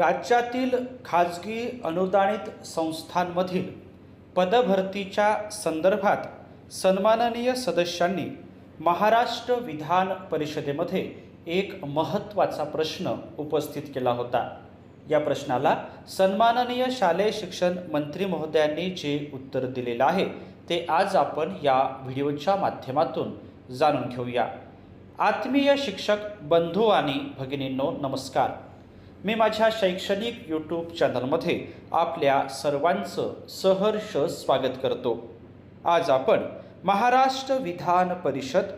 राज्यातील खाजगी अनुदानित संस्थांमधील पदभरतीच्या संदर्भात सन्माननीय सदस्यांनी महाराष्ट्र विधान परिषदेमध्ये एक महत्त्वाचा प्रश्न उपस्थित केला होता। या प्रश्नाला सन्माननीय शालेय शिक्षण मंत्री महोदयांनी जे उत्तर दिलेलं आहे ते आज आपण या व्हिडिओच्या माध्यमातून जाणून घेऊया। आत्मीय शिक्षक बंधू आणि भगिनींनो नमस्कार। मी माझ्या शैक्षणिक यूट्यूब चॅनलमध्ये आपल्या सर्वांचं सहर्ष स्वागत करतो। आज आपण महाराष्ट्र विधान परिषद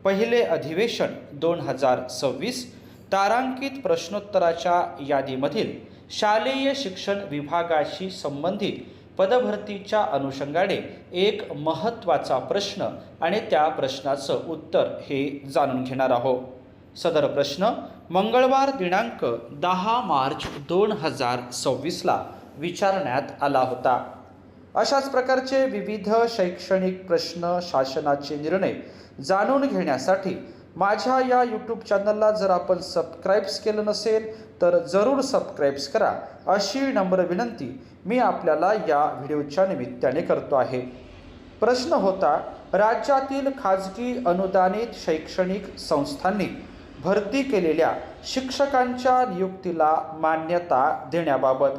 पहिले अधिवेशन 2026 तारांकित प्रश्नोत्तराच्या यादीमधील शालेय शिक्षण विभागाशी संबंधित पदभरतीच्या अनुषंगाने एक महत्त्वाचा प्रश्न आणि त्या प्रश्नाचं उत्तर हे जाणून घेणार आहोत। सदर प्रश्न मंगळवार दिनांक 10 मार्च 2026 विचारण्यात आला होता। अशाच प्रकारचे विविध शैक्षणिक प्रश्न, शासनाचे निर्णय जाणून घेण्यासाठी माझ्या या यूट्यूब चॅनलला जर आपण सबस्क्राईब्स केलं नसेल तर जरूर सबस्क्राईब्स करा, अशी नम्र विनंती मी आपल्याला या व्हिडिओच्या निमित्ताने करतो आहे। प्रश्न होता, राज्यातील खाजगी अनुदानित शैक्षणिक संस्थांनी भरती केलेल्या शिक्षकांच्या नियुक्तीला मान्यता देण्याबाबत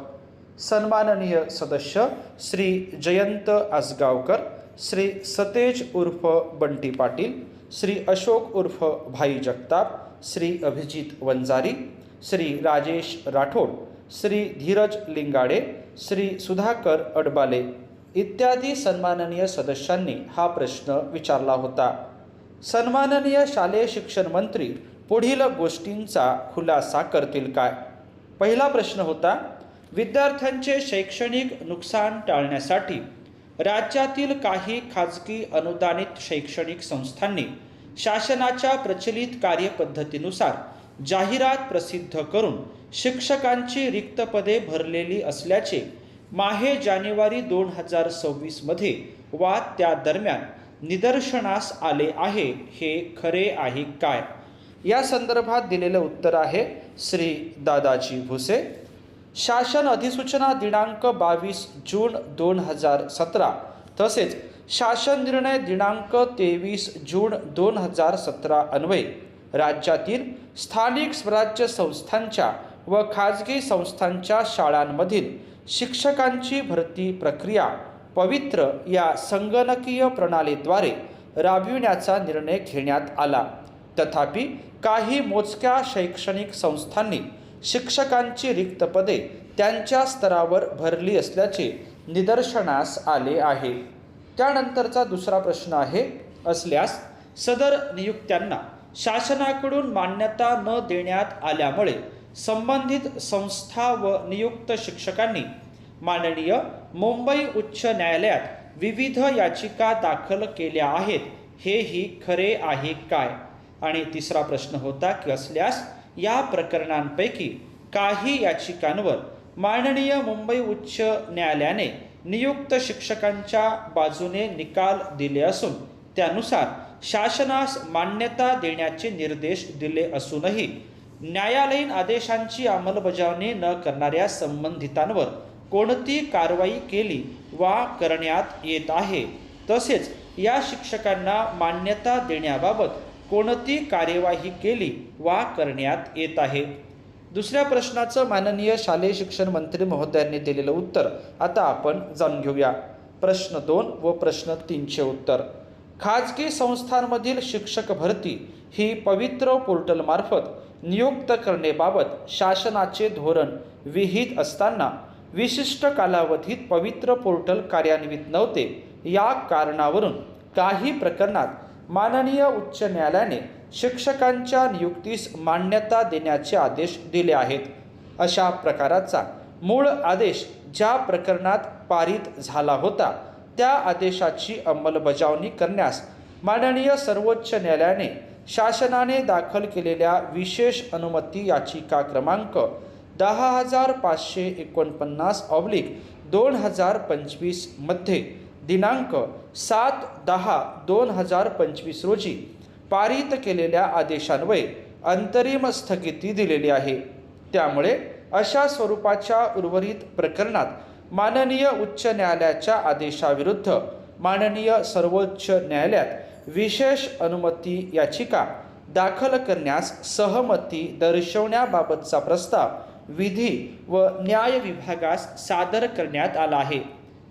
सन्माननीय सदस्य श्री जयंत आसगावकर, श्री सतेज उर्फ बंटी पाटील, श्री अशोक उर्फ भाई जगताप, श्री अभिजित वंजारी, श्री राजेश राठोड, श्री धीरज लिंगाडे, श्री सुधाकर अडबाले इत्यादी सन्माननीय सदस्यांनी हा प्रश्न विचारला होता। सन्माननीय शालेय शिक्षण मंत्री पुढील गोष्टींचा खुलासा करतील काय? पहिला प्रश्न होता, विद्यार्थ्यांचे शैक्षणिक नुकसान टाळण्यासाठी राज्यातील काही खाजगी अनुदानित शैक्षणिक संस्थांनी शासनाच्या प्रचलित कार्यपद्धतीनुसार जाहिरात प्रसिद्ध करून शिक्षकांची रिक्त पदे भरलेली असल्याचे माहे जानेवारी 2026 मध्ये वा त्या दरम्यान निदर्शनास आले आहे, हे खरे आहे काय? या संदर्भात दिलेलं उत्तर आहे श्री दादाजी भुसे। शासन अधिसूचना दिनांक 22 जून 2017 तसेच शासन निर्णय दिनांक 23 जून 2017 अन्वये राज्यातील स्थानिक स्वराज्य संस्थांच्या व खाजगी संस्थांच्या शाळांमधील शिक्षकांची भरती प्रक्रिया पवित्र या संगणकीय प्रणालीद्वारे राबविण्याचा निर्णय घेण्यात आला। तथापि काही मोजक्या शैक्षणिक संस्थांनी शिक्षकांची रिक्त पदे त्यांच्या स्तरावर भरली असल्याचे निदर्शनास आले आहे। त्यानंतरचा दुसरा प्रश्न आहे, असल्यास सदर नियुक्त्यांना शासनाकडून मान्यता न देण्यात आल्यामुळे संबंधित संस्था व नियुक्त शिक्षकांनी माननीय मुंबई उच्च न्यायालयात विविध याचिका दाखल केल्या आहेत, हेही खरे आहे काय? आणि तिसरा प्रश्न होता की असल्यास या प्रकरणांपैकी काही याचिकांवर माननीय मुंबई उच्च न्यायालयाने नियुक्त शिक्षकांच्या बाजूने निकाल दिले असून त्यानुसार शासनास मान्यता देण्याचे निर्देश दिले असूनही न्यायालयीन आदेशांची अंमलबजावणी न करणाऱ्या संबंधितांवर कोणती कारवाई केली वा करण्यात येत आहे, तसेच या शिक्षकांना मान्यता देण्याबाबत कोणती कार्यवाही केली वा करण्यात येत आहे। दुसऱ्या प्रश्नाचं माननीय शालेय शिक्षण मंत्री महोदयांनी दिलेलं उत्तर आता आपण जाणून घेऊया। प्रश्न 2 व प्रश्न 3चे उत्तर, खाजगी संस्थांमधील शिक्षक भरती ही पवित्र पोर्टलमार्फत नियुक्त करण्याबाबत शासनाचे धोरण विहित असताना विशिष्ट कालावधीत पवित्र पोर्टल कार्यान्वित नव्हते। या कारणावरून काही प्रकरणात माननीय उच्च न्यायालयाने शिक्षकांच्या नियुक्तीस मान्यता देण्याचे आदेश दिले आहेत। अशा प्रकाराचा मूळ आदेश ज्या प्रकरणात पारित झाला होता त्या आदेशाची अंमलबजावणी करण्यास माननीय सर्वोच्च न्यायालयाने शासनाने दाखल केलेल्या विशेष अनुमती याचिका क्रमांक 10,549/2025 मध्ये दिनांक 7/10/2025 रोजी पारित केलेल्या आदेशान्वये अंतरिम स्थगिती दिलेली आहे। त्यामुळे अशा स्वरूपाच्या उर्वरित प्रकरणात माननीय उच्च न्यायालयाच्या आदेशाविरुद्ध माननीय सर्वोच्च न्यायालयात विशेष अनुमती याचिका दाखल करण्यास सहमती दर्शवण्याबाबतचा प्रस्ताव विधी व न्याय विभागास सादर करण्यात आला आहे।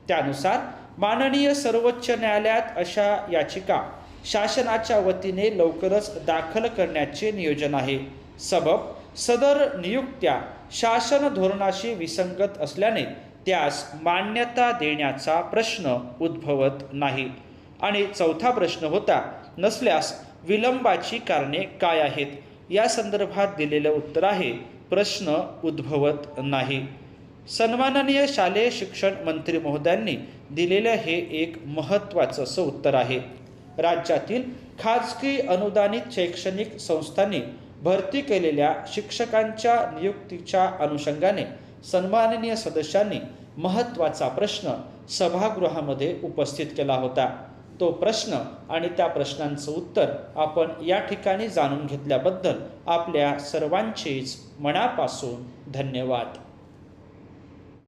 त्यानुसार माननीय सर्वोच्च न्यायालयात अशा याचिका शासनाच्या वतीने लवकरच दाखल करण्याचे नियोजन आहे। सबब सदर नियुक्त्या शासन धोरणाशी विसंगत असल्याने त्यास मान्यता देण्याचा प्रश्न उद्भवत नाही। आणि चौथा प्रश्न होता, नसल्यास विलंबाची कारणे काय आहेत? या संदर्भात दिलेलं उत्तर आहे, प्रश्न उद्भवत नाही। सन्माननीय शालेय शिक्षण मंत्री महोदयांनी दिलेलं हे एक महत्त्वाचं असं उत्तर आहे। राज्यातील खाजगी अनुदानित शैक्षणिक संस्थांनी भरती केलेल्या शिक्षकांच्या नियुक्तीच्या अनुषंगाने सन्माननीय सदस्यांनी महत्त्वाचा प्रश्न सभागृहामध्ये उपस्थित केला होता। तो प्रश्न आणि त्या प्रश्नांचं उत्तर आपण या ठिकाणी जाणून घेतल्याबद्दल आपल्या सर्वांचेच मनापासून धन्यवाद।